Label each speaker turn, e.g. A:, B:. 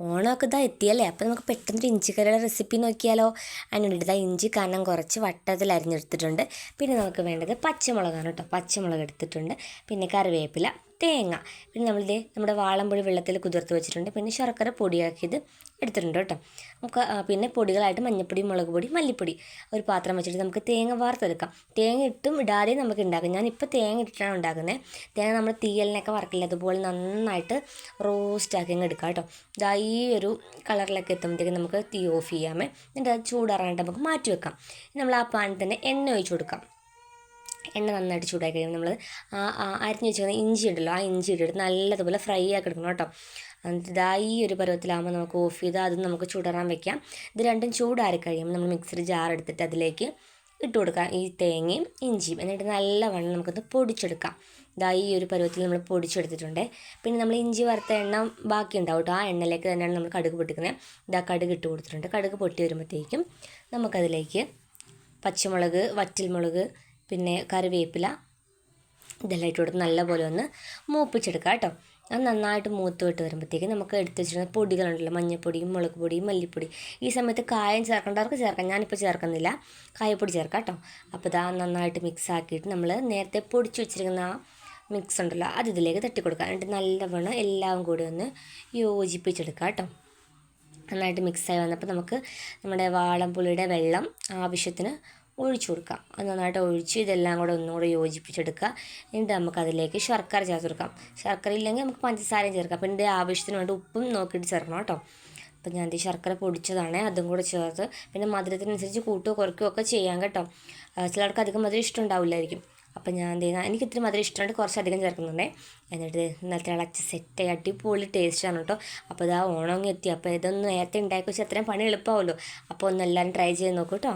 A: ഓണമൊക്കെ ഇതാ എത്തിയല്ലേ, അപ്പോൾ നമുക്ക് പെട്ടെന്നൊരു ഇഞ്ചിക്കറിയുടെ റെസിപ്പി നോക്കിയാലോ. അതിന് വേണ്ടിയിട്ട് ഇതാ ഇഞ്ചി കനം കുറച്ച് വട്ടത്തിൽ അരിഞ്ഞെടുത്തിട്ടുണ്ട്. പിന്നെ നമുക്ക് വേണ്ടത് പച്ചമുളകാണ് കേട്ടോ. പച്ചമുളക് എടുത്തിട്ടുണ്ട്. പിന്നെ കറിവേപ്പില, തേങ്ങ, പിന്നെ നമ്മളിത് നമ്മുടെ വാളംപൊടി വെള്ളത്തിൽ കുതിർത്ത് വെച്ചിട്ടുണ്ട്. പിന്നെ ശർക്കര പൊടിയാക്കിയത് എടുത്തിട്ടുണ്ട് കേട്ടോ. നമുക്ക് പിന്നെ പൊടികളായിട്ട് മഞ്ഞൾപ്പൊടി, മുളക് പൊടി, മല്ലിപ്പൊടി ഒരു പാത്രം വെച്ചിട്ട് നമുക്ക് തേങ്ങ വാർത്തെടുക്കാം. തേങ്ങ ഇട്ടും ഇടാതെയും നമുക്ക് ഉണ്ടാക്കാം. ഞാനിപ്പോൾ തേങ്ങ ഇട്ടിട്ടാണ് ഉണ്ടാക്കുന്നത്. തേങ്ങ നമ്മൾ തീയലിനൊക്കെ വറക്കില്ല, അതുപോലെ നന്നായിട്ട് റോസ്റ്റാക്കി അങ്ങ് എടുക്കാം കേട്ടോ. ഇതാ ഈ ഒരു കളറിലൊക്കെ എത്തുമ്പോഴത്തേക്കും നമുക്ക് തീ ഓഫ് ചെയ്യാമേ. എന്നിട്ട് അത് ചൂടാറാനായിട്ട് നമുക്ക് മാറ്റി വെക്കാം. നമ്മൾ ആ പാനിൽ തന്നെ എണ്ണ ഒഴിച്ച് കൊടുക്കാം. എണ്ണ നന്നായിട്ട് ചൂടാക്കി കഴിയുമ്പോൾ നമ്മൾ അരിഞ്ഞ് വെച്ചിരിക്കുന്ന ഇഞ്ചി ഉണ്ടല്ലോ, ആ ഇഞ്ചി ഇട്ടിട്ട് നല്ലതുപോലെ ഫ്രൈ ആക്കി എടുക്കണം കേട്ടോ. എന്നിട്ട് ഇതാ ഈ ഒരു പരുവത്തിലാകുമ്പോൾ നമുക്ക് ഓഫ് ചെയ്ത് അതും നമുക്ക് ചൂടാറാൻ വെക്കാം. ഇത് രണ്ടും ചൂടാറി കഴിയുമ്പോൾ നമ്മൾ മിക്സിയുടെ ജാർ എടുത്തിട്ട് അതിലേക്ക് ഇട്ട് കൊടുക്കാം ഈ തേങ്ങയും ഇഞ്ചിയും. എന്നിട്ട് നല്ലവണ്ണം നമുക്കത് പൊടിച്ചെടുക്കാം. ഇതാ ഈ ഒരു പരുവത്തിൽ നമ്മൾ പൊടിച്ചെടുത്തിട്ടുണ്ട്. പിന്നെ നമ്മൾ ഇഞ്ചി വറുത്ത എണ്ണ ബാക്കി ഉണ്ടാവും കേട്ടോ. ആ എണ്ണയിലേക്ക് തന്നെയാണ് നമ്മൾ കടുക് പൊട്ടിക്കുന്നത്. ഇതാ കടുക് ഇട്ട് കൊടുത്തിട്ടുണ്ട്. കടുക് പൊട്ടി വരുമ്പോഴത്തേക്കും നമുക്കതിലേക്ക് പച്ചമുളക്, വറ്റൽമുളക്, പിന്നെ കറിവേപ്പില ഇതെല്ലാം ഇട്ട് കൊടുത്ത് നല്ലപോലെ ഒന്ന് മൂപ്പിച്ചെടുക്കാം കേട്ടോ. അത് നന്നായിട്ട് മൂത്ത് വിട്ട് വരുമ്പോഴത്തേക്ക് നമുക്ക് എടുത്ത് വെച്ചിരുന്ന പൊടികളുണ്ടല്ലോ, മഞ്ഞൾപ്പൊടിയും, മുളക് പൊടിയും, മല്ലിപ്പൊടി. ഈ സമയത്ത് കായം ചേർക്കേണ്ടവർക്ക് ചേർക്കാം, ഞാനിപ്പോൾ ചേർക്കുന്നില്ല, കായപ്പൊടി ചേർക്കാം കേട്ടോ. അപ്പോൾ ഇതാ നന്നായിട്ട് മിക്സ് ആക്കിയിട്ട് നമ്മൾ നേരത്തെ പൊടിച്ച് വെച്ചിരിക്കുന്ന ആ മിക്സ് ഉണ്ടല്ലോ അത് ഇതിലേക്ക് തട്ടി കൊടുക്കുക. എന്നിട്ട് നല്ലവണ്ണം എല്ലാം കൂടി ഒന്ന് യോജിപ്പിച്ചെടുക്കുക കേട്ടോ. നന്നായിട്ട് മിക്സായി വന്നപ്പോൾ നമുക്ക് നമ്മുടെ വാളംപുളിയുടെ വെള്ളം ആവശ്യത്തിന് ഒഴിച്ചു കൊടുക്കാം. അത് നന്നായിട്ട് ഒഴിച്ച് ഇതെല്ലാം കൂടെ ഒന്നുകൂടെ യോജിപ്പിച്ചെടുക്കുക. എന്നിട്ട് നമുക്കതിലേക്ക് ശർക്കര ചേർത്ത് കൊടുക്കാം. ശർക്കര ഇല്ലെങ്കിൽ നമുക്ക് പഞ്ചസാരയും ചേർക്കാം. അപ്പം ഇതിൻ്റെ ആവശ്യത്തിന് വേണ്ടി ഉപ്പും നോക്കിയിട്ട് ചേർക്കണം കേട്ടോ. അപ്പം ഞാൻ ഈ ശർക്കര പൊടിച്ചതാണ്, അതും കൂടെ ചേർത്ത് പിന്നെ മധുരത്തിനനുസരിച്ച് കൂട്ടുകയോ കുറയ്ക്കുകയോ ഒക്കെ ചെയ്യാം കേട്ടോ. ചിലർക്ക് അധികം മധുരം ഇഷ്ടമുണ്ടാവില്ലായിരിക്കും. അപ്പം ഞാൻ എന്ത് ചെയ്യുന്നത്, എനിക്ക് ഇത്തിരി മധുരം ഇഷ്ടമുണ്ട്, കുറച്ചധികം ചേർക്കുന്നുണ്ട്. എന്നിട്ട് നല്ല തിളച്ച് സെറ്റായി അടിപൊളി ടേസ്റ്റാണ് കേട്ടോ. അപ്പോൾ ഇതാ ഓണം എത്തി. അപ്പോൾ ഇതൊന്ന് നേരത്തെ ഉണ്ടാക്കി വെച്ചാൽ അത്രയും പണി എളുപ്പമാവുമല്ലോ. അപ്പോൾ ഒന്ന് എല്ലാവരും ട്രൈ ചെയ്ത് നോക്കൂ കേട്ടോ.